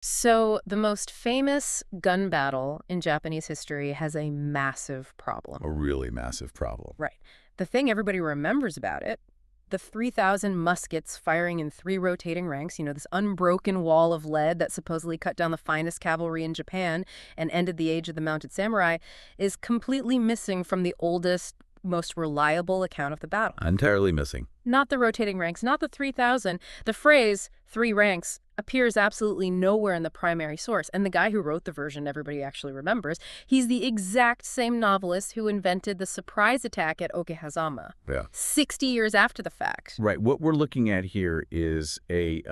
So the most famous gun battle in Japanese history has a massive problem. A really massive problem. Right. The thing everybody remembers about it, the 3,000 muskets firing in 3 rotating ranks, this unbroken wall of lead that supposedly cut down the finest cavalry in Japan and ended the age of the mounted samurai, is completely missing from the oldest, most reliable account of the battle. Entirely missing. Not the rotating ranks, not the 3,000. The phrase 3 ranks appears absolutely nowhere in the primary source. And the guy who wrote the version everybody actually remembers, he's the exact same novelist who invented the surprise attack at Okehazama. Yeah. 60 years after the fact. Right. What we're looking at here is a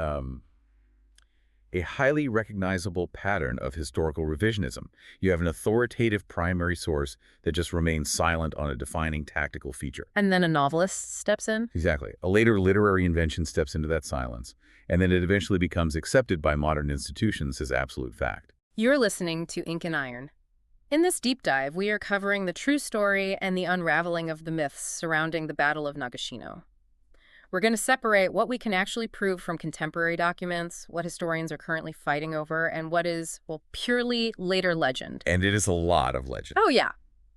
highly recognizable pattern of historical revisionism. You have an authoritative primary source that just remains silent on a defining tactical feature. And then a novelist steps in? Exactly. A later literary invention steps into that silence, and then it eventually becomes accepted by modern institutions as absolute fact. You're listening to Ink and Iron. In this deep dive, we are covering the true story and the unraveling of the myths surrounding the Battle of Nagashino. We're going to separate what we can actually prove from contemporary documents, what historians are currently fighting over, and what is, well, purely later legend. And it is a lot of legend. Oh, yeah.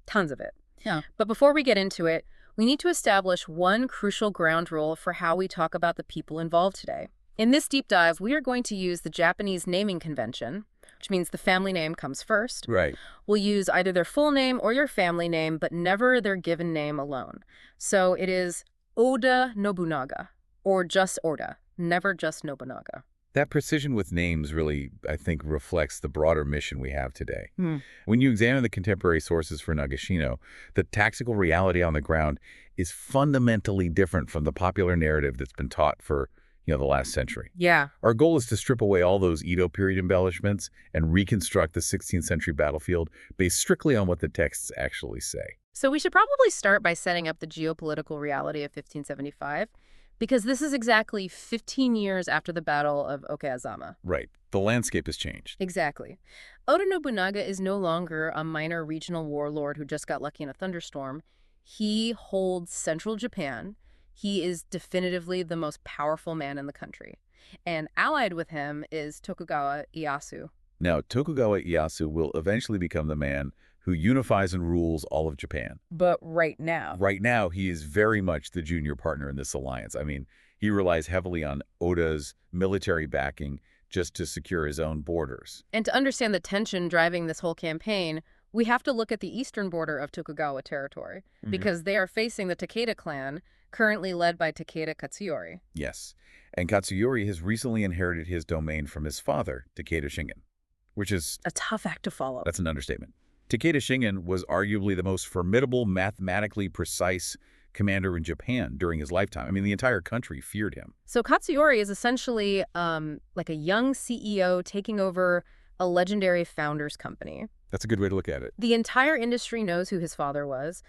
Tons of it. Yeah. But before we get into it, we need to establish one crucial ground rule for how we talk about the people involved today. In this deep dive, we are going to use the Japanese naming convention, which means the family name comes first. Right. We'll use either their full name or your family name, but never their given name alone. So it is Oda Nobunaga, or just Oda, never just Nobunaga. That precision with names really, I think, reflects the broader mission we have today. When you examine the contemporary sources for Nagashino, the tactical reality on the ground is fundamentally different from the popular narrative that's been taught for, the last century. Yeah. Our goal is to strip away all those Edo period embellishments and reconstruct the 16th century battlefield based strictly on what the texts actually say. So we should probably start by setting up the geopolitical reality of 1575, because this is exactly 15 years after the Battle of Okehazama. Right. The landscape has changed. Exactly. Oda Nobunaga is no longer a minor regional warlord who just got lucky in a thunderstorm. He holds central Japan. He is definitively the most powerful man in the country. And allied with him is Tokugawa Ieyasu. Now, Tokugawa Ieyasu will eventually become the man who unifies and rules all of Japan. But right now... Right now, he is very much the junior partner in this alliance. I mean, he relies heavily on Oda's military backing just to secure his own borders. And to understand the tension driving this whole campaign, we have to look at the eastern border of Tokugawa territory, because they are facing the Takeda clan, currently led by Takeda Katsuyori. Yes, and Katsuyori has recently inherited his domain from his father, Takeda Shingen, which is... a tough act to follow. That's an understatement. Takeda Shingen was arguably the most formidable, mathematically precise commander in Japan during his lifetime. I mean, the entire country feared him. So Katsuyori is essentially like a young CEO taking over a legendary founder's company. That's a good way to look at it. The entire industry knows who his father was.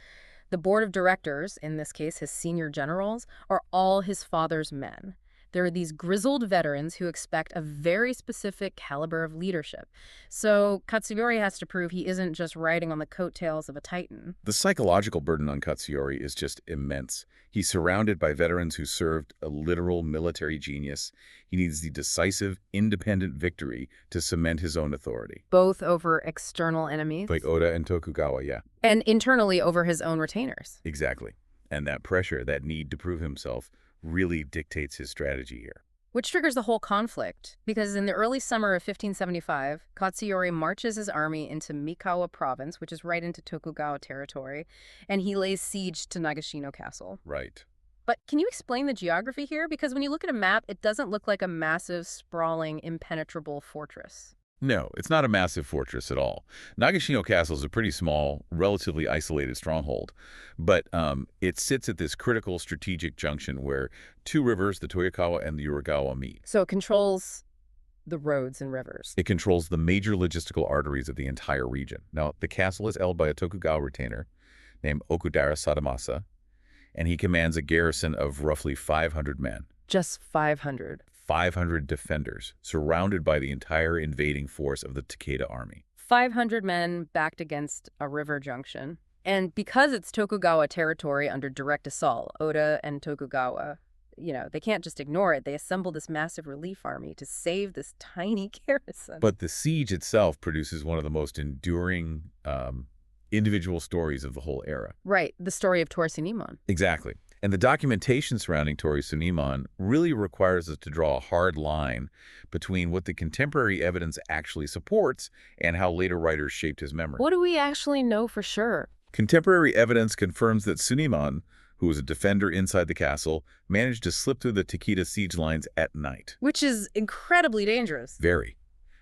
The board of directors, in this case his senior generals, are all his father's men. There are these grizzled veterans who expect a very specific caliber of leadership. So Katsuyori has to prove he isn't just riding on the coattails of a titan. The psychological burden on Katsuyori is just immense. He's surrounded by veterans who served a literal military genius. He needs the decisive, independent victory to cement his own authority. Both over external enemies. Like Oda and Tokugawa, yeah. And internally over his own retainers. Exactly. And that pressure, that need to prove himself, really dictates his strategy here. Which triggers the whole conflict, because in the early summer of 1575, Katsuyori marches his army into Mikawa province, which is right into Tokugawa territory, and he lays siege to Nagashino Castle. Right. But can you explain the geography here? Because when you look at a map, it doesn't look like a massive, sprawling, impenetrable fortress. No, it's not a massive fortress at all. Nagashino Castle is a pretty small, relatively isolated stronghold, but it sits at this critical strategic junction where 2 rivers, the Toyokawa and the Uragawa, meet. So it controls the roads and rivers. It controls the major logistical arteries of the entire region. Now, the castle is held by a Tokugawa retainer named Okudara Sadamasa, and he commands a garrison of roughly 500 men. Just 500. 500 defenders, surrounded by the entire invading force of the Takeda army. 500 men backed against a river junction. And because it's Tokugawa territory under direct assault, Oda and Tokugawa they can't just ignore it. They assemble this massive relief army to save this tiny garrison. But the siege itself produces one of the most enduring individual stories of the whole era. Right, the story of Torii Suneemon. Exactly. And the documentation surrounding Torii Suneemon really requires us to draw a hard line between what the contemporary evidence actually supports and how later writers shaped his memory. What do we actually know for sure? Contemporary evidence confirms that Suneemon, who was a defender inside the castle, managed to slip through the Takeda siege lines at night. Which is incredibly dangerous. Very.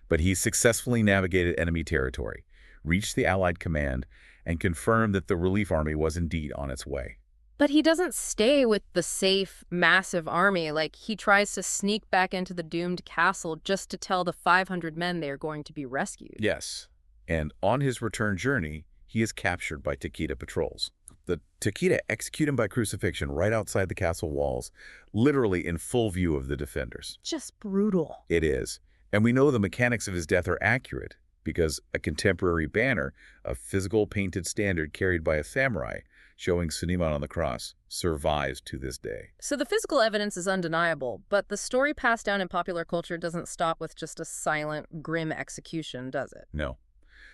But he successfully navigated enemy territory, reached the Allied command, and confirmed that the relief army was indeed on its way. But he doesn't stay with the safe, massive army. Like, he tries to sneak back into the doomed castle just to tell the 500 men they are going to be rescued. Yes. And on his return journey, he is captured by Takeda patrols. The Takeda execute him by crucifixion right outside the castle walls, literally in full view of the defenders. Just brutal. It is. And we know the mechanics of his death are accurate because a contemporary banner, a physical painted standard carried by a samurai, showing Suneemon on the cross, survives to this day. So the physical evidence is undeniable, but the story passed down in popular culture doesn't stop with just a silent, grim execution, does it? No.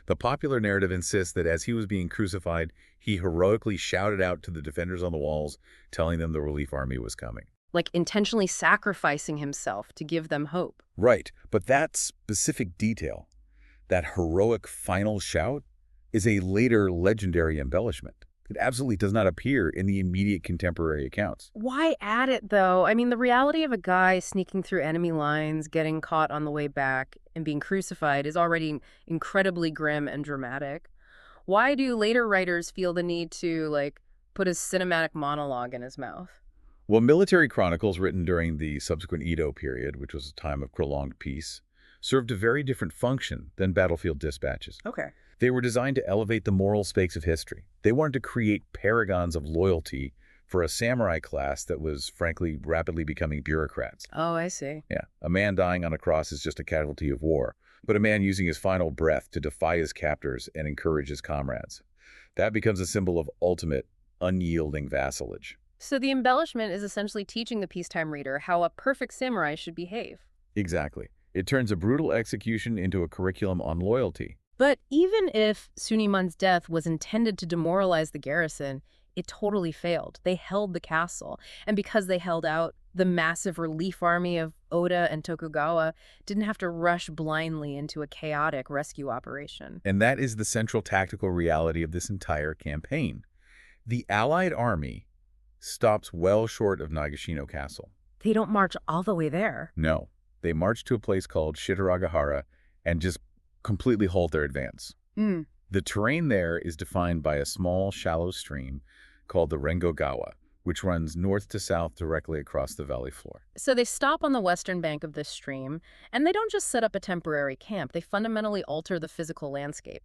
The popular narrative insists that as he was being crucified, he heroically shouted out to the defenders on the walls, telling them the relief army was coming. Like intentionally sacrificing himself to give them hope. Right, but that specific detail, that heroic final shout, is a later legendary embellishment. It absolutely does not appear in the immediate contemporary accounts. Why add it, though? I mean, the reality of a guy sneaking through enemy lines, getting caught on the way back, and being crucified is already incredibly grim and dramatic. Why do later writers feel the need to, put a cinematic monologue in his mouth? Well, military chronicles written during the subsequent Edo period, which was a time of prolonged peace, served a very different function than battlefield dispatches. Okay. They were designed to elevate the moral stakes of history. They wanted to create paragons of loyalty for a samurai class that was, frankly, rapidly becoming bureaucrats. Oh, I see. Yeah, a man dying on a cross is just a casualty of war, but a man using his final breath to defy his captors and encourage his comrades. That becomes a symbol of ultimate, unyielding vassalage. So the embellishment is essentially teaching the peacetime reader how a perfect samurai should behave. Exactly. It turns a brutal execution into a curriculum on loyalty. But even if Suneemon's death was intended to demoralize the garrison, it totally failed. They held the castle. And because they held out, the massive relief army of Oda and Tokugawa didn't have to rush blindly into a chaotic rescue operation. And that is the central tactical reality of this entire campaign. The Allied army stops well short of Nagashino Castle. They don't march all the way there. No. They march to a place called Shitaragahara and just completely halt their advance. The terrain there is defined by a small, shallow stream called the Rengogawa, which runs north to south directly across the valley floor. So they stop on the western bank of this stream, and they don't just set up a temporary camp. They fundamentally alter the physical landscape.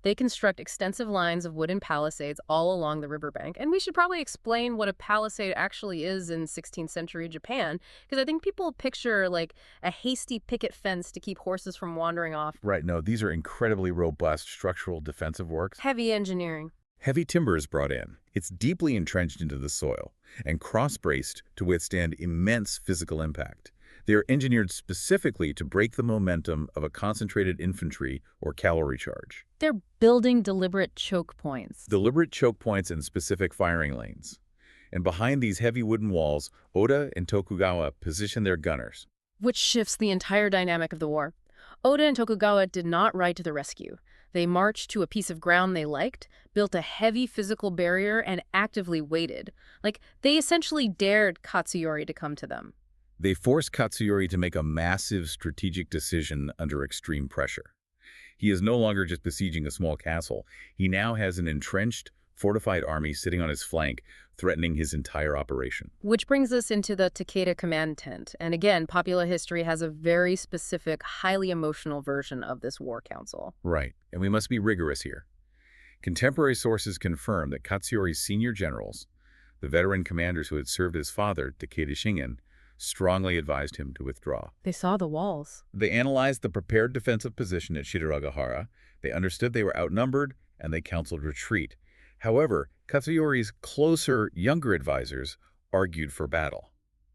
They construct extensive lines of wooden palisades all along the riverbank. And we should probably explain what a palisade actually is in 16th century Japan, because I think people picture a hasty picket fence to keep horses from wandering off. Right, no, these are incredibly robust structural defensive works. Heavy engineering. Heavy timber is brought in. It's deeply entrenched into the soil and cross-braced to withstand immense physical impact. They are engineered specifically to break the momentum of a concentrated infantry or cavalry charge. They're building deliberate choke points. Deliberate choke points and specific firing lanes. And behind these heavy wooden walls, Oda and Tokugawa position their gunners. Which shifts the entire dynamic of the war. Oda and Tokugawa did not ride to the rescue. They marched to a piece of ground they liked, built a heavy physical barrier, and actively waited. They essentially dared Katsuyori to come to them. They forced Katsuyori to make a massive strategic decision under extreme pressure. He is no longer just besieging a small castle. He now has an entrenched, fortified army sitting on his flank, threatening his entire operation. Which brings us into the Takeda command tent. And again, popular history has a very specific, highly emotional version of this war council. Right, and we must be rigorous here. Contemporary sources confirm that Katsuyori's senior generals, the veteran commanders who had served his father, Takeda Shingen, strongly advised him to withdraw. They saw the walls. They analyzed the prepared defensive position at Shitaragahara, they understood they were outnumbered, and they counseled retreat. However, Katsuyori's closer, younger advisors argued for battle.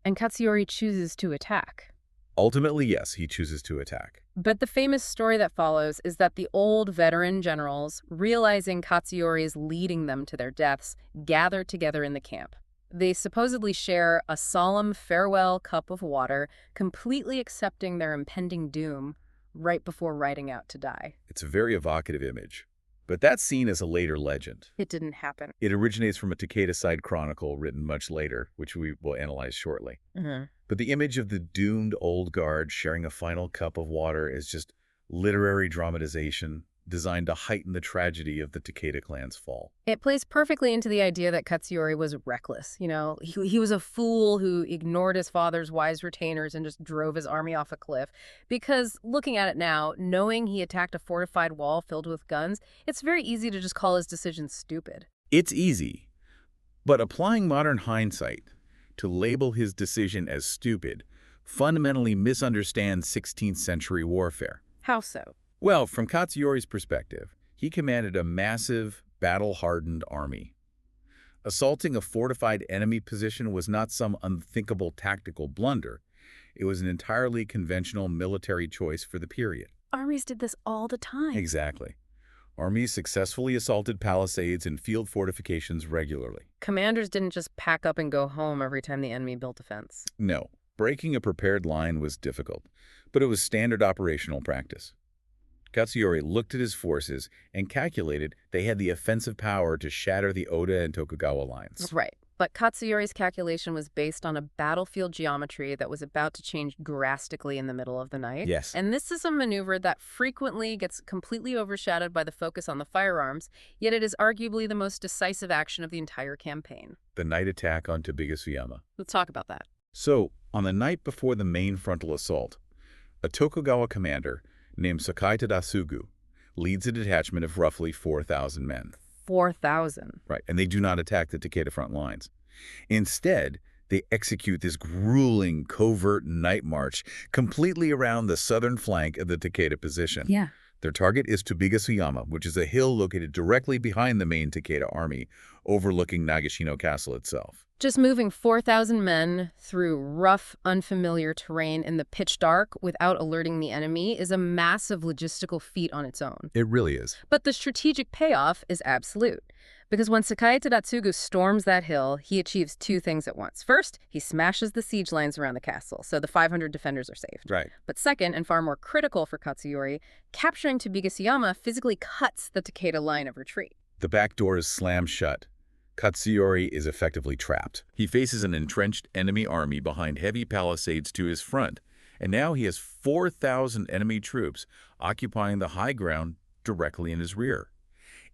And Katsuyori chooses to attack. Ultimately, yes, he chooses to attack. But the famous story that follows is that the old veteran generals, realizing Katsuyori is leading them to their deaths, gather together in the camp. They supposedly share a solemn farewell cup of water, completely accepting their impending doom right before riding out to die. It's a very evocative image. But that's seen as a later legend. It didn't happen. It originates from a Takeda side chronicle written much later, which we will analyze shortly. But the image of the doomed old guard sharing a final cup of water is just literary dramatization designed to heighten the tragedy of the Takeda clan's fall. It plays perfectly into the idea that Katsuyori was reckless. He was a fool who ignored his father's wise retainers and just drove his army off a cliff. Because looking at it now, knowing he attacked a fortified wall filled with guns, it's very easy to just call his decision stupid. It's easy, but applying modern hindsight to label his decision as stupid fundamentally misunderstands 16th century warfare. How so? Well, from Katsuyori's perspective, he commanded a massive, battle-hardened army. Assaulting a fortified enemy position was not some unthinkable tactical blunder. It was an entirely conventional military choice for the period. Armies did this all the time. Exactly. Armies successfully assaulted palisades and field fortifications regularly. Commanders didn't just pack up and go home every time the enemy built a fence. No, breaking a prepared line was difficult, but it was standard operational practice. Katsuyori looked at his forces and calculated they had the offensive power to shatter the Oda and Tokugawa lines. Right. But Katsuyori's calculation was based on a battlefield geometry that was about to change drastically in the middle of the night. Yes. And this is a maneuver that frequently gets completely overshadowed by the focus on the firearms, yet it is arguably the most decisive action of the entire campaign. The night attack on Tobigasuyama. Let's talk about that. So, on the night before the main frontal assault, a Tokugawa commander named Sakai Tadasugu leads a detachment of roughly 4,000 men. 4,000. Right, and they do not attack the Takeda front lines. Instead, they execute this grueling, covert night march completely around the southern flank of the Takeda position. Yeah. Their target is Tobigasuyama, which is a hill located directly behind the main Takeda army, overlooking Nagashino Castle itself. Just moving 4,000 men through rough, unfamiliar terrain in the pitch dark without alerting the enemy is a massive logistical feat on its own. It really is. But the strategic payoff is absolute. Because when Sakai Tadasugu storms that hill, he achieves two things at once. First, he smashes the siege lines around the castle, so the 500 defenders are saved. Right. But second, and far more critical for Katsuyori, capturing Tobigasuyama physically cuts the Takeda line of retreat. The back door is slammed shut. Katsuyori is effectively trapped. He faces an entrenched enemy army behind heavy palisades to his front, and now he has 4,000 enemy troops occupying the high ground directly in his rear.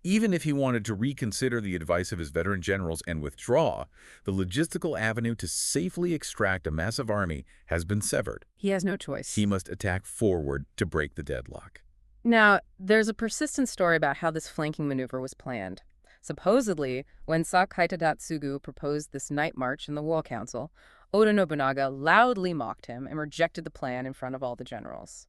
Even if he wanted to reconsider the advice of his veteran generals and withdraw, the logistical avenue to safely extract a massive army has been severed. He has no choice. He must attack forward to break the deadlock. Now, there's a persistent story about how this flanking maneuver was planned. Supposedly, when Sakai Tadasugu proposed this night march in the War Council, Oda Nobunaga loudly mocked him and rejected the plan in front of all the generals.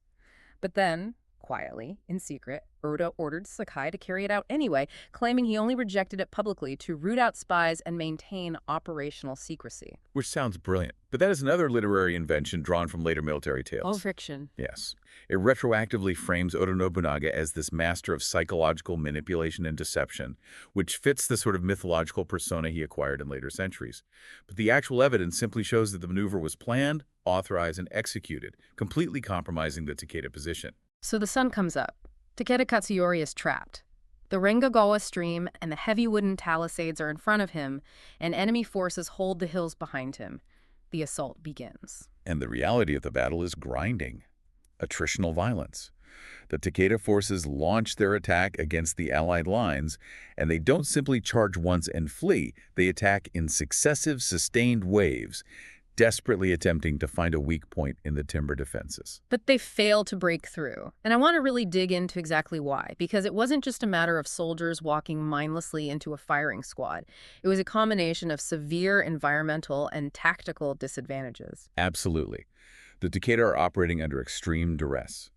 But then, quietly, in secret, Oda ordered Sakai to carry it out anyway, claiming he only rejected it publicly to root out spies and maintain operational secrecy. Which sounds brilliant, but that is another literary invention drawn from later military tales. Oh, fiction. Yes. It retroactively frames Oda Nobunaga as this master of psychological manipulation and deception, which fits the sort of mythological persona he acquired in later centuries. But the actual evidence simply shows that the maneuver was planned, authorized, and executed, completely compromising the Takeda position. So the sun comes up. Takeda Katsuyori is trapped. The Rengagawa stream and the heavy wooden palisades are in front of him, and enemy forces hold the hills behind him. The assault begins. And the reality of the battle is grinding. Attritional violence. The Takeda forces launch their attack against the Allied lines, and they don't simply charge once and flee. They attack in successive, sustained waves, desperately attempting to find a weak point in the timber defenses. But they fail to break through. And I want to really dig into exactly why, because it wasn't just a matter of soldiers walking mindlessly into a firing squad. It was a combination of severe environmental and tactical disadvantages. Absolutely. The Takeda are operating under extreme duress.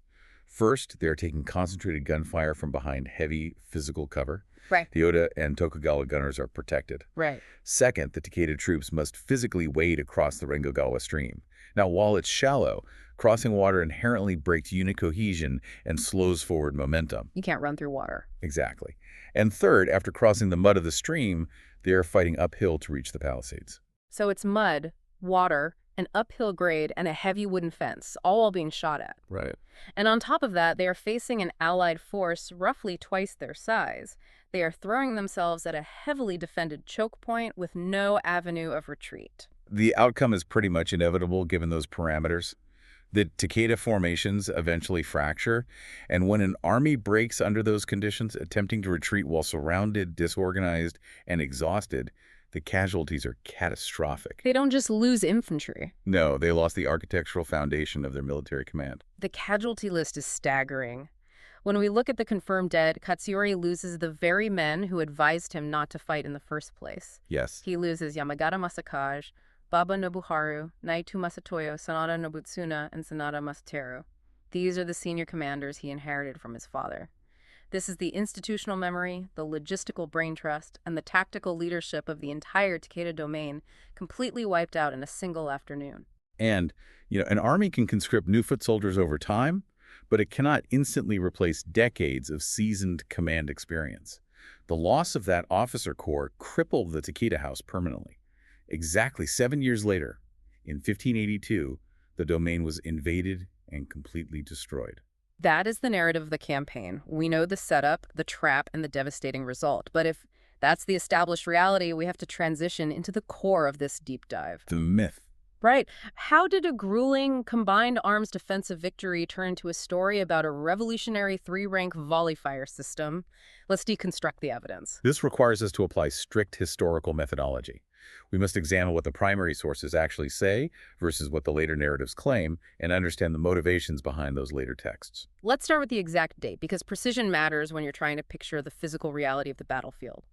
First, they are taking concentrated gunfire from behind heavy physical cover. Right. The Oda and Tokugawa gunners are protected. Right. Second, the Takeda troops must physically wade across the Rengogawa stream. Now, while it's shallow, crossing water inherently breaks unit cohesion and slows forward momentum. You can't run through water. Exactly. And third, after crossing the mud of the stream, they are fighting uphill to reach the palisades. So it's mud, water, an uphill grade, and a heavy wooden fence, all while being shot at. Right. And on top of that, they are facing an allied force roughly twice their size. They are throwing themselves at a heavily defended choke point with no avenue of retreat. The outcome is pretty much inevitable given those parameters. The Takeda formations eventually fracture, and when an army breaks under those conditions, attempting to retreat while surrounded, disorganized, and exhausted, the casualties are catastrophic. They don't just lose infantry. No, they lost the architectural foundation of their military command. The casualty list is staggering. When we look at the confirmed dead, Katsuyori loses the very men who advised him not to fight in the first place. Yes. He loses Yamagata Masakage, Baba Nobuharu, Naito Masatoyo, Sanada Nobutsuna, and Sanada Masateru. These are the senior commanders he inherited from his father. This is the institutional memory, the logistical brain trust, and the tactical leadership of the entire Takeda domain completely wiped out in a single afternoon. And, an army can conscript new foot soldiers over time, but it cannot instantly replace decades of seasoned command experience. The loss of that officer corps crippled the Takeda house permanently. Exactly 7 years later, in 1582, the domain was invaded and completely destroyed. That is the narrative of the campaign. We know the setup, the trap, and the devastating result. But if that's the established reality, we have to transition into the core of this deep dive. The myth. Right. How did a grueling combined arms defensive victory turn into a story about a revolutionary three-rank volley-fire system? Let's deconstruct the evidence. This requires us to apply strict historical methodology. We must examine what the primary sources actually say versus what the later narratives claim and understand the motivations behind those later texts. Let's start with the exact date, because precision matters when you're trying to picture the physical reality of the battlefield.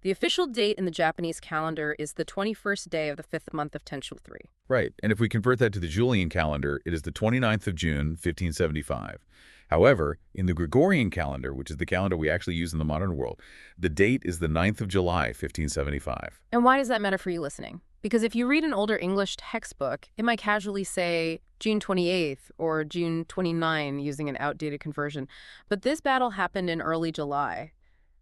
The official date in the Japanese calendar is the 21st day of the 5th month of Tenshu 3. Right, and if we convert that to the Julian calendar, it is the 29th of June, 1575. However, in the Gregorian calendar, which is the calendar we actually use in the modern world, the date is the 9th of July, 1575. And why does that matter for you listening? Because if you read an older English textbook, it might casually say June 28th or June 29 using an outdated conversion. But this battle happened in early July.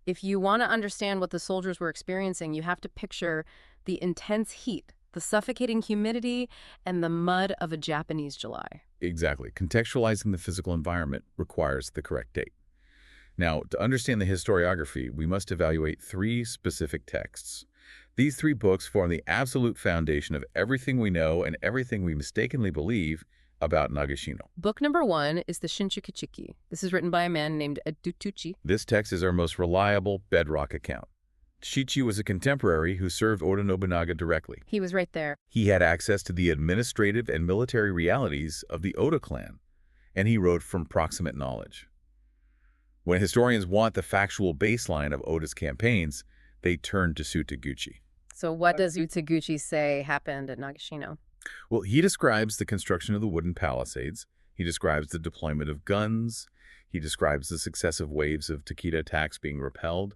If you want to understand what the soldiers were experiencing, you have to picture the intense heat, the suffocating humidity, and the mud of a Japanese July. Exactly. Contextualizing the physical environment requires the correct date. Now, to understand the historiography, we must evaluate 3 specific texts. These 3 books form the absolute foundation of everything we know and everything we mistakenly believe about Nagashino. Book number 1 is the Shinchō Kōki. This is written by a man named Edutuchi. This text is our most reliable bedrock account. Shichi was a contemporary who served Oda Nobunaga directly. He was right there. He had access to the administrative and military realities of the Oda clan, and he wrote from proximate knowledge. When historians want the factual baseline of Oda's campaigns, they turn to Ōta Gyūichi. So what does Ōta Gyūichi say happened at Nagashino? Well, he describes the construction of the wooden palisades. He describes the deployment of guns. He describes the successive waves of Takeda attacks being repelled.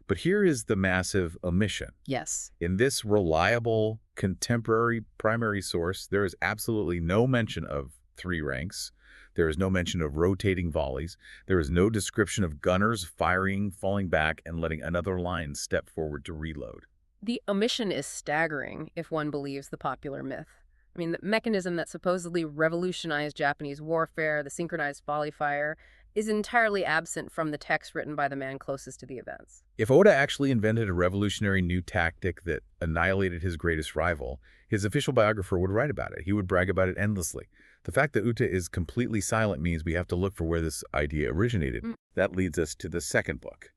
But here is the massive omission. Yes. In this reliable, contemporary primary source, there is absolutely no mention of 3 ranks. There is no mention of rotating volleys. There is no description of gunners firing, falling back, and letting another line step forward to reload. The omission is staggering if one believes the popular myth. I mean, the mechanism that supposedly revolutionized Japanese warfare, the synchronized volley-fire, is entirely absent from the text written by the man closest to the events. If Oda actually invented a revolutionary new tactic that annihilated his greatest rival, his official biographer would write about it. He would brag about it endlessly. The fact that Ōta is completely silent means we have to look for where this idea originated. That leads us to the second book,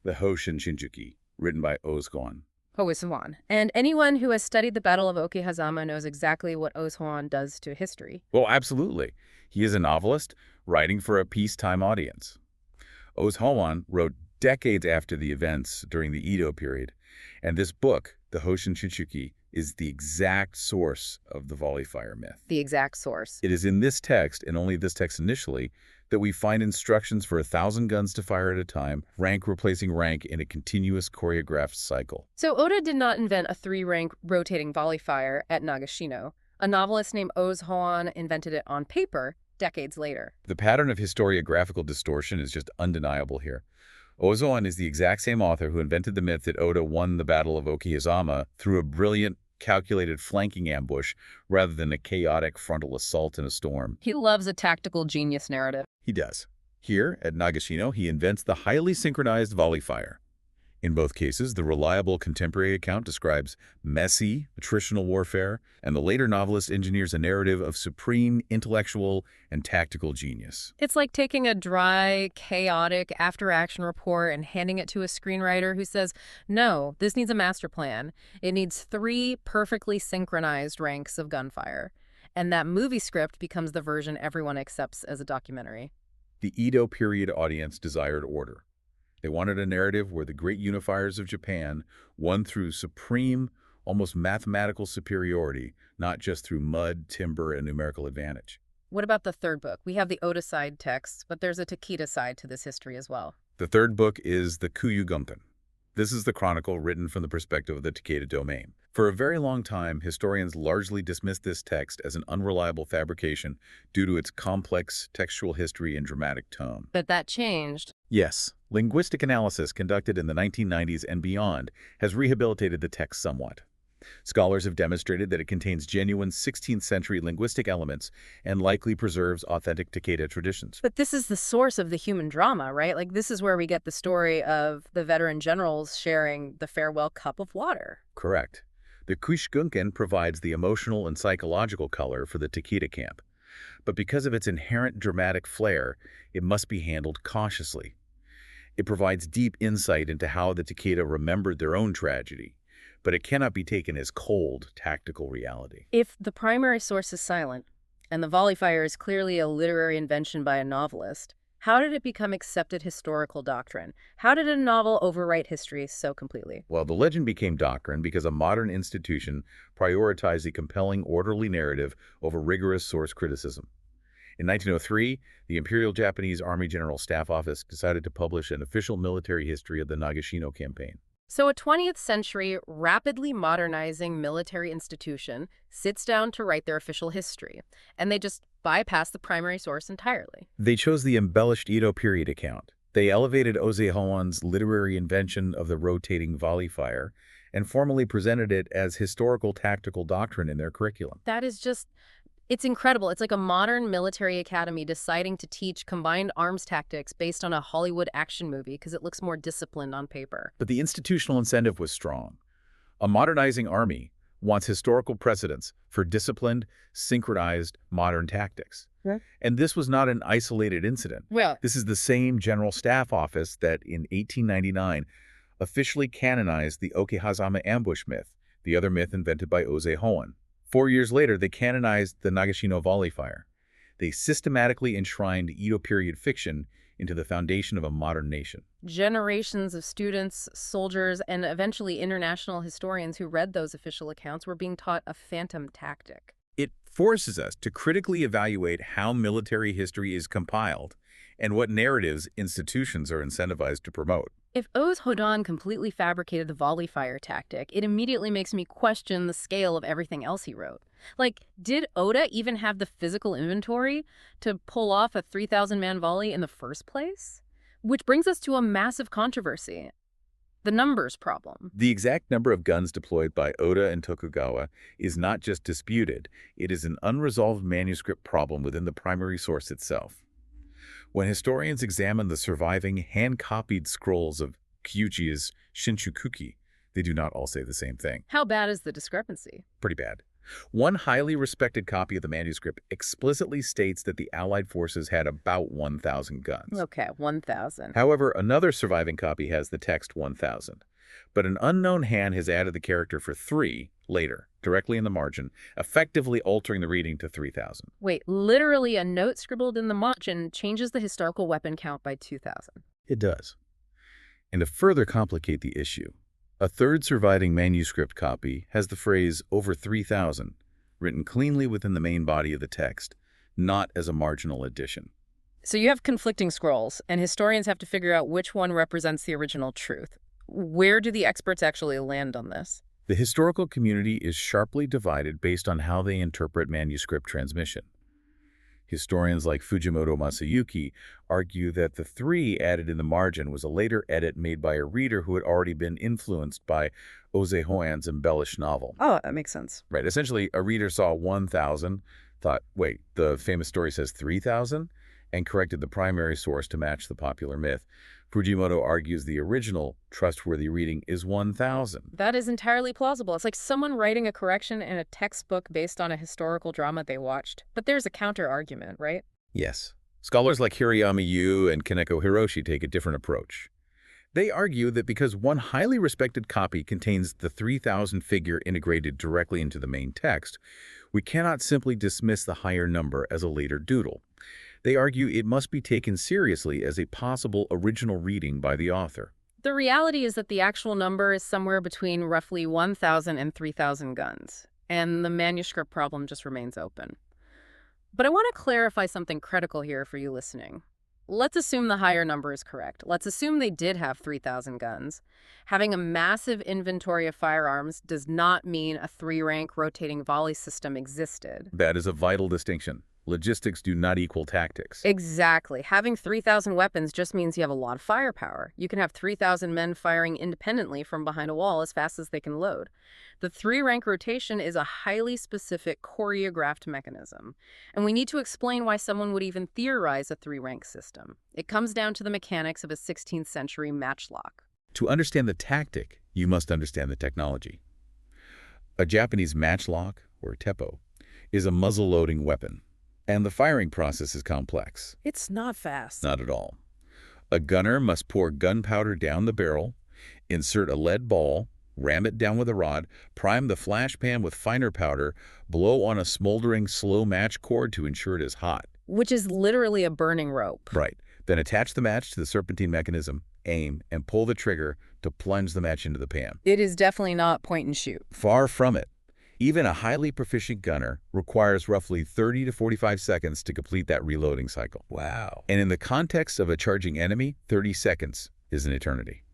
the Hoshin Shinjuki, written by Ōshuan. Ōshuan. And anyone who has studied the Battle of Okehazama knows exactly what Ōshuan does to history. Well, absolutely. He is a novelist writing for a peacetime audience. Ōshuan wrote decades after the events during the Edo period, and this book, the Hoshin Shinjuki, is the exact source of the volley-fire myth. The exact source. It is in this text, and only this text initially, that we find instructions for 1,000 guns to fire at a time, rank replacing rank in a continuous choreographed cycle. So Oda did not invent a 3-rank rotating volley-fire at Nagashino. A novelist named Ōta invented it on paper decades later. The pattern of historiographical distortion is just undeniable here. Ōta is the exact same author who invented the myth that Oda won the Battle of Okehazama through a brilliant, calculated flanking ambush rather than a chaotic frontal assault in a storm. He loves a tactical genius narrative. He does. Here, at Nagashino, he invents the highly synchronized volley fire. In both cases, the reliable contemporary account describes messy, attritional warfare, and the later novelist engineers a narrative of supreme intellectual and tactical genius. It's like taking a dry, chaotic after-action report and handing it to a screenwriter who says, no, this needs a master plan. It needs 3 perfectly synchronized ranks of gunfire. And that movie script becomes the version everyone accepts as a documentary. The Edo period audience desired order. They wanted a narrative where the great unifiers of Japan won through supreme, almost mathematical superiority, not just through mud, timber, and numerical advantage. What about the third book? We have the Oda side texts, but there's a Takeda side to this history as well. The third book is the Kuyugunkan. This is the chronicle written from the perspective of the Takeda domain. For a very long time, historians largely dismissed this text as an unreliable fabrication due to its complex textual history and dramatic tone. But that changed. Yes, linguistic analysis conducted in the 1990s and beyond has rehabilitated the text somewhat. Scholars have demonstrated that it contains genuine 16th century linguistic elements and likely preserves authentic Takeda traditions. But this is the source of the human drama, right? Like, this is where we get the story of the veteran generals sharing the farewell cup of water. Correct. The Kuyugunkan provides the emotional and psychological color for the Takeda camp. But because of its inherent dramatic flair, it must be handled cautiously. It provides deep insight into how the Takeda remembered their own tragedy, but it cannot be taken as cold, tactical reality. If the primary source is silent, and the volley fire is clearly a literary invention by a novelist, how did it become accepted historical doctrine? How did a novel overwrite history so completely? Well, the legend became doctrine because a modern institution prioritized the compelling, orderly narrative over rigorous source criticism. In 1903, the Imperial Japanese Army General Staff Office decided to publish an official military history of the Nagashino campaign. So a 20th century, rapidly modernizing military institution sits down to write their official history, and they just bypass the primary source entirely. They chose the embellished Edo period account. They elevated Ōta literary invention of the rotating volley fire and formally presented it as historical tactical doctrine in their curriculum. That is just... It's incredible. It's like a modern military academy deciding to teach combined arms tactics based on a Hollywood action movie because it looks more disciplined on paper. But the institutional incentive was strong. A modernizing army wants historical precedents for disciplined, synchronized, modern tactics. Yeah. And this was not an isolated incident. Well, This is the same General Staff Office that in 1899 officially canonized the Okehazama ambush myth, the other myth invented by Ōta. 4 years later, they canonized the Nagashino volley fire. They systematically enshrined Edo period fiction into the foundation of a modern nation. generations of students, soldiers, and eventually international historians who read those official accounts were being taught a phantom tactic. It forces us to critically evaluate how military history is compiled and what narratives institutions are incentivized to promote. If Ōta completely fabricated the volley fire tactic, it immediately makes me question the scale of everything else he wrote. Like, did Oda even have the physical inventory to pull off a 3,000-man volley in the first place? Which brings us to a massive controversy. The numbers problem. The exact number of guns deployed by Oda and Tokugawa is not just disputed, it is an unresolved manuscript problem within the primary source itself. When historians examine the surviving hand-copied scrolls of Gyūichi's Shinchō Kōki, they do not all say the same thing. How bad is the discrepancy? Pretty bad. One highly respected copy of the manuscript explicitly states that the Allied forces had about 1,000 guns. Okay, 1,000. However, another surviving copy has the text 1,000. But an unknown hand has added the character for 3 later, directly in the margin, effectively altering the reading to 3,000. Wait, literally a note scribbled in the margin changes the historical weapon count by 2,000. It does. And to further complicate the issue, a third surviving manuscript copy has the phrase over 3,000 written cleanly within the main body of the text, not as a marginal addition. So you have conflicting scrolls, and historians have to figure out which one represents the original truth. Where do the experts actually land on this? The historical community is sharply divided based on how they interpret manuscript transmission. Historians like Fujimoto Masayuki argue that the 3 added in the margin was a later edit made by a reader who had already been influenced by Oze Hoan's embellished novel. Oh, that makes sense. Right, essentially, a reader saw 1,000, thought, wait, the famous story says 3,000, and corrected the primary source to match the popular myth. Fujimoto argues the original, trustworthy reading is 1,000. That is entirely plausible. It's like someone writing a correction in a textbook based on a historical drama they watched. But there's a counter-argument, right? Yes. Scholars like Hirayama Yu and Kaneko Hiroshi take a different approach. They argue that because one highly respected copy contains the 3,000 figure integrated directly into the main text, we cannot simply dismiss the higher number as a later doodle. They argue it must be taken seriously as a possible original reading by the author. The reality is that the actual number is somewhere between roughly 1,000 and 3,000 guns, and the manuscript problem just remains open. But I want to clarify something critical here for you listening. Let's assume the higher number is correct. Let's assume they did have 3,000 guns. Having a massive inventory of firearms does not mean a 3-rank rotating volley system existed. That is a vital distinction. Logistics do not equal tactics. Exactly. Having 3,000 weapons just means you have a lot of firepower. You can have 3,000 men firing independently from behind a wall as fast as they can load. The 3-rank rotation is a highly specific choreographed mechanism, and we need to explain why someone would even theorize a 3-rank system. It comes down to the mechanics of a 16th century matchlock. To understand the tactic, you must understand the technology. A Japanese matchlock, or teppo, is a muzzle-loading weapon. And the firing process is complex. It's not fast. Not at all. A gunner must pour gunpowder down the barrel, insert a lead ball, ram it down with a rod, prime the flash pan with finer powder, blow on a smoldering slow match cord to ensure it is hot. Which is literally a burning rope. Right. Then attach the match to the serpentine mechanism, aim, and pull the trigger to plunge the match into the pan. It is definitely not point and shoot. Far from it. Even a highly proficient gunner requires roughly 30 to 45 seconds to complete that reloading cycle. Wow. And in the context of a charging enemy, 30 seconds is an eternity.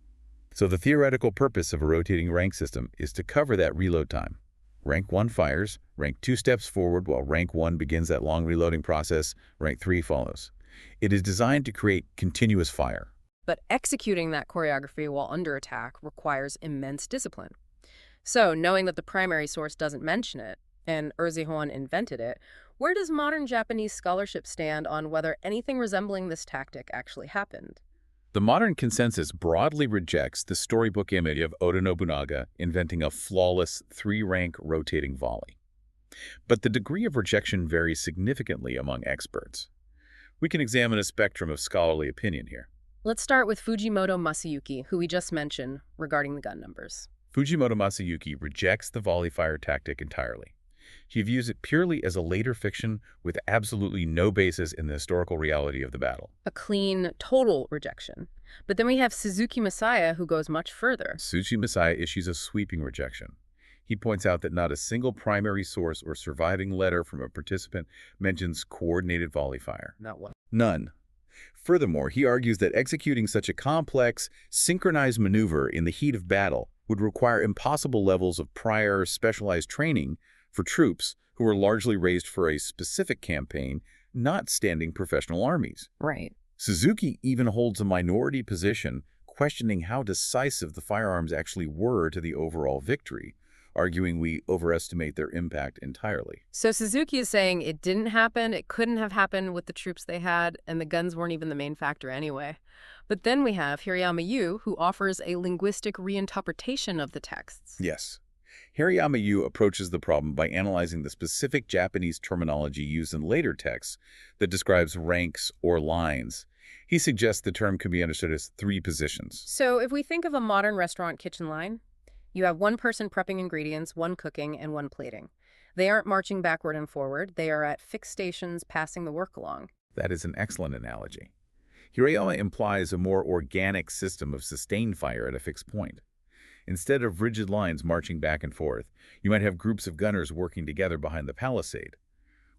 So the theoretical purpose of a rotating rank system is to cover that reload time. Rank 1 fires, rank 2 steps forward while rank 1 begins that long reloading process, rank 3 follows. It is designed to create continuous fire. But executing that choreography while under attack requires immense discipline. So, knowing that the primary source doesn't mention it, and Urzihon invented it, where does modern Japanese scholarship stand on whether anything resembling this tactic actually happened? The modern consensus broadly rejects the storybook image of Oda Nobunaga inventing a flawless 3-rank rotating volley. But the degree of rejection varies significantly among experts. We can examine a spectrum of scholarly opinion here. Let's start with Fujimoto Masayuki, who we just mentioned, regarding the gun numbers. Fujimoto Masayuki rejects the volley-fire tactic entirely. He views it purely as a later fiction with absolutely no basis in the historical reality of the battle. A clean, total rejection. But then we have Suzuki Masaya, who goes much further. Suzuki Masaya issues a sweeping rejection. He points out that not a single primary source or surviving letter from a participant mentions coordinated volley fire. Not one. None. Furthermore, he argues that executing such a complex, synchronized maneuver in the heat of battle would require impossible levels of prior specialized training for troops who were largely raised for a specific campaign, not standing professional armies. Right. Suzuki even holds a minority position, questioning how decisive the firearms actually were to the overall victory, arguing we overestimate their impact entirely. So Suzuki is saying it didn't happen, it couldn't have happened with the troops they had, and the guns weren't even the main factor anyway. But then we have Hirayama Yu, who offers a linguistic reinterpretation of the texts. Yes. Hirayama Yu approaches the problem by analyzing the specific Japanese terminology used in later texts that describes ranks or lines. He suggests the term can be understood as 3 positions. So if we think of a modern restaurant kitchen line, you have one person prepping ingredients, one cooking, and one plating. They aren't marching backward and forward. They are at fixed stations passing the work along. That is an excellent analogy. Hirayama implies a more organic system of sustained fire at a fixed point. Instead of rigid lines marching back and forth, you might have groups of gunners working together behind the palisade.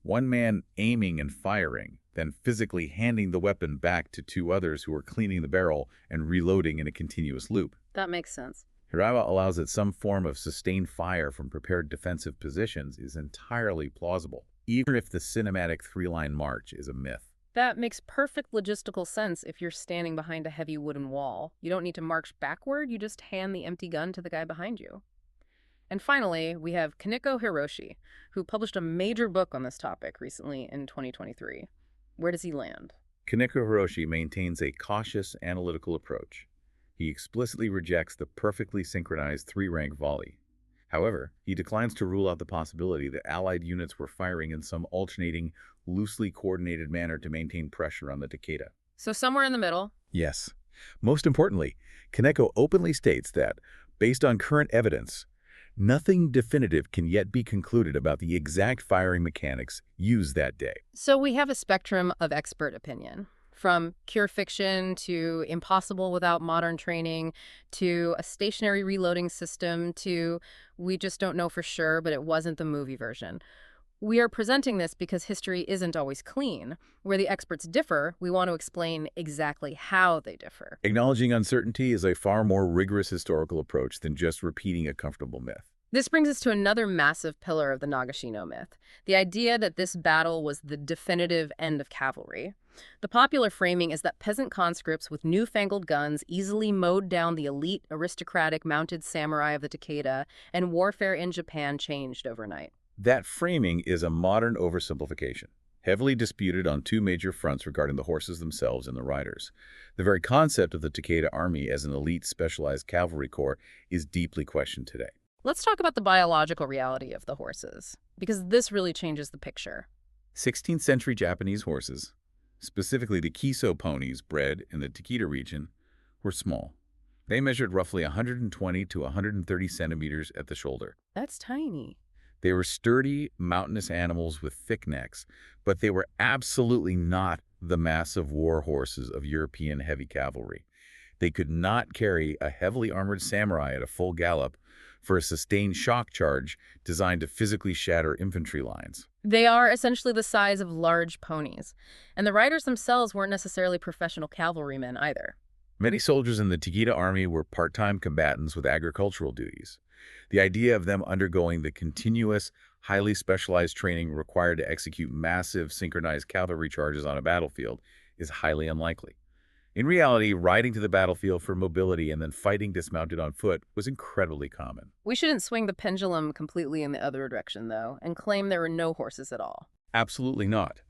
One man aiming and firing, then physically handing the weapon back to two others who are cleaning the barrel and reloading in a continuous loop. That makes sense. Hiraiwa allows that some form of sustained fire from prepared defensive positions is entirely plausible, even if the cinematic three-line march is a myth. That makes perfect logistical sense if you're standing behind a heavy wooden wall. You don't need to march backward, you just hand the empty gun to the guy behind you. And finally, we have Kaneko Hiroshi, who published a major book on this topic recently in 2023. Where does he land? Kaneko Hiroshi maintains a cautious, analytical approach. He explicitly rejects the perfectly synchronized three-rank volley. However, he declines to rule out the possibility that Allied units were firing in some alternating, loosely coordinated manner to maintain pressure on the Takeda. So somewhere in the middle. Yes. Most importantly, Kaneko openly states that, based on current evidence, nothing definitive can yet be concluded about the exact firing mechanics used that day. So we have a spectrum of expert opinion, from pure fiction to impossible without modern training to a stationary reloading system to we just don't know for sure, but it wasn't the movie version. We are presenting this because history isn't always clean. Where the experts differ, we want to explain exactly how they differ. Acknowledging uncertainty is a far more rigorous historical approach than just repeating a comfortable myth. This brings us to another massive pillar of the Nagashino myth, the idea that this battle was the definitive end of cavalry. The popular framing is that peasant conscripts with newfangled guns easily mowed down the elite, aristocratic mounted samurai of the Takeda, and warfare in Japan changed overnight. That framing is a modern oversimplification, heavily disputed on two major fronts regarding the horses themselves and the riders. The very concept of the Takeda army as an elite specialized cavalry corps is deeply questioned today. Let's talk about the biological reality of the horses, because this really changes the picture. 16th century Japanese horses, specifically the Kiso ponies bred in the Takeda region, were small. They measured roughly 120 to 130 centimeters at the shoulder. That's tiny. They were sturdy, mountainous animals with thick necks, but they were absolutely not the massive war horses of European heavy cavalry. They could not carry a heavily armored samurai at a full gallop for a sustained shock charge designed to physically shatter infantry lines. They are essentially the size of large ponies, and the riders themselves weren't necessarily professional cavalrymen either. Many soldiers in the Takeda army were part-time combatants with agricultural duties. The idea of them undergoing the continuous, highly specialized training required to execute massive synchronized cavalry charges on a battlefield is highly unlikely. In reality, riding to the battlefield for mobility and then fighting dismounted on foot was incredibly common. We shouldn't swing the pendulum completely in the other direction, though, and claim there were no horses at all. Absolutely not.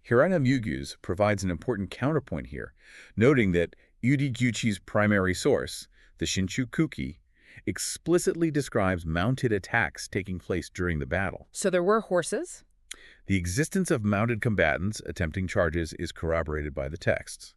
Hirana Mugu's provides an important counterpoint here, noting that Ōta Gyūichi's primary source, the Shinchō Kōki, explicitly describes mounted attacks taking place during the battle. So there were horses? The existence of mounted combatants attempting charges is corroborated by the texts.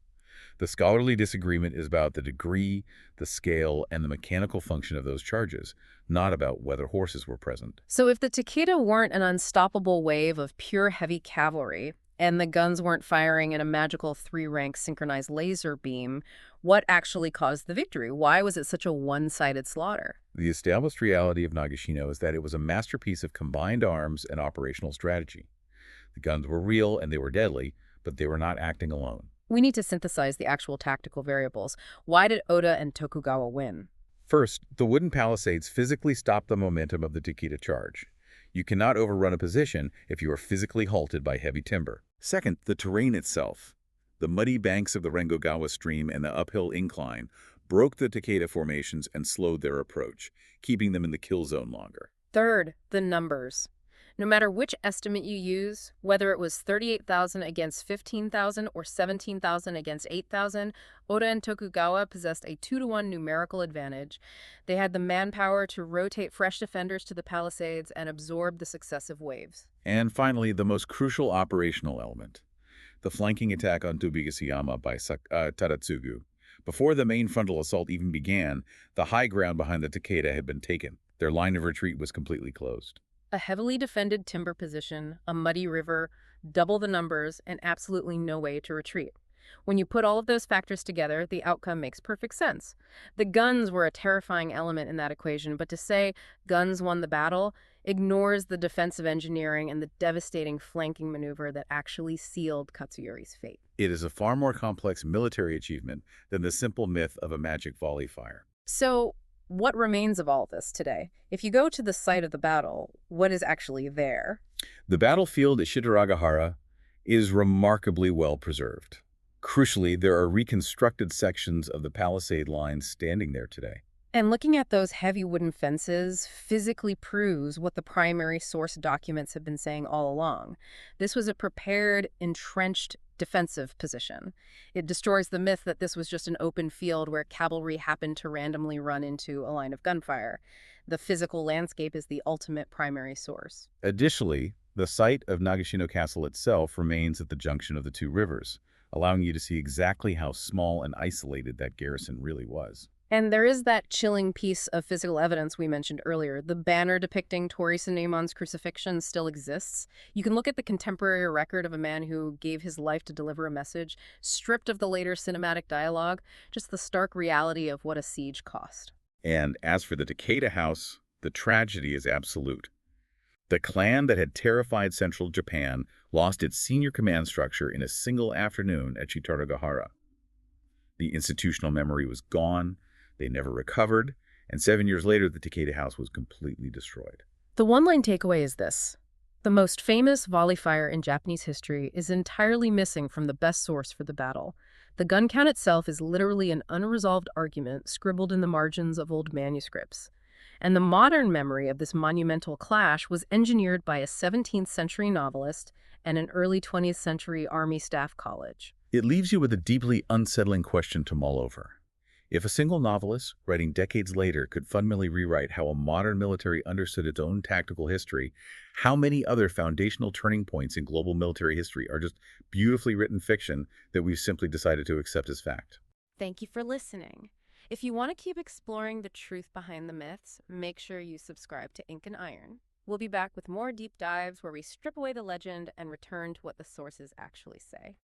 The scholarly disagreement is about the degree, the scale, and the mechanical function of those charges, not about whether horses were present. So if the Takeda weren't an unstoppable wave of pure heavy cavalry, and the guns weren't firing in a magical three-rank synchronized laser beam, what actually caused the victory? Why was it such a one-sided slaughter? The established reality of Nagashino is that it was a masterpiece of combined arms and operational strategy. The guns were real and they were deadly, but they were not acting alone. We need to synthesize the actual tactical variables. Why did Oda and Tokugawa win? First, the wooden palisades physically stopped the momentum of the Takeda charge. You cannot overrun a position if you are physically halted by heavy timber. Second, the terrain itself. The muddy banks of the Rengogawa stream and the uphill incline broke the Takeda formations and slowed their approach, keeping them in the kill zone longer. Third, the numbers. No matter which estimate you use, whether it was 38,000 against 15,000 or 17,000 against 8,000, Oda and Tokugawa possessed a 2-to-1 numerical advantage. They had the manpower to rotate fresh defenders to the palisades and absorb the successive waves. And finally, the most crucial operational element, the flanking attack on Tobigasuyama by Tadatsugu. Before the main frontal assault even began, the high ground behind the Takeda had been taken. Their line of retreat was completely closed. A heavily defended timber position, a muddy river, double the numbers, and absolutely no way to retreat. When you put all of those factors together, the outcome makes perfect sense. The guns were a terrifying element in that equation, but to say guns won the battle ignores the defensive engineering and the devastating flanking maneuver that actually sealed Katsuyori's fate. It is a far more complex military achievement than the simple myth of a magic volley fire. So, what remains of all this today? If you go to the site of the battle, what is actually there? The battlefield at Shitaragahara is remarkably well preserved. Crucially, there are reconstructed sections of the palisade lines standing there today. And looking at those heavy wooden fences physically proves what the primary source documents have been saying all along. This was a prepared, entrenched defensive position. It destroys the myth that this was just an open field where cavalry happened to randomly run into a line of gunfire. The physical landscape is the ultimate primary source. Additionally, the site of Nagashino Castle itself remains at the junction of the two rivers, allowing you to see exactly how small and isolated that garrison really was. And there is that chilling piece of physical evidence we mentioned earlier. The banner depicting Torii Suneemon's crucifixion still exists. You can look at the contemporary record of a man who gave his life to deliver a message, stripped of the later cinematic dialogue, just the stark reality of what a siege cost. And as for the Takeda house, the tragedy is absolute. The clan that had terrified central Japan lost its senior command structure in a single afternoon at Shitaragahara. The institutional memory was gone. They never recovered, and 7 years later, the Takeda house was completely destroyed. The one-line takeaway is this. The most famous volley-fire in Japanese history is entirely missing from the best source for the battle. The gun count itself is literally an unresolved argument scribbled in the margins of old manuscripts. And the modern memory of this monumental clash was engineered by a 17th century novelist and an early 20th century Army staff college. It leaves you with a deeply unsettling question to mull over. If a single novelist, writing decades later, could fundamentally rewrite how a modern military understood its own tactical history, how many other foundational turning points in global military history are just beautifully written fiction that we've simply decided to accept as fact? Thank you for listening. If you want to keep exploring the truth behind the myths, make sure you subscribe to Ink and Iron. We'll be back with more deep dives where we strip away the legend and return to what the sources actually say.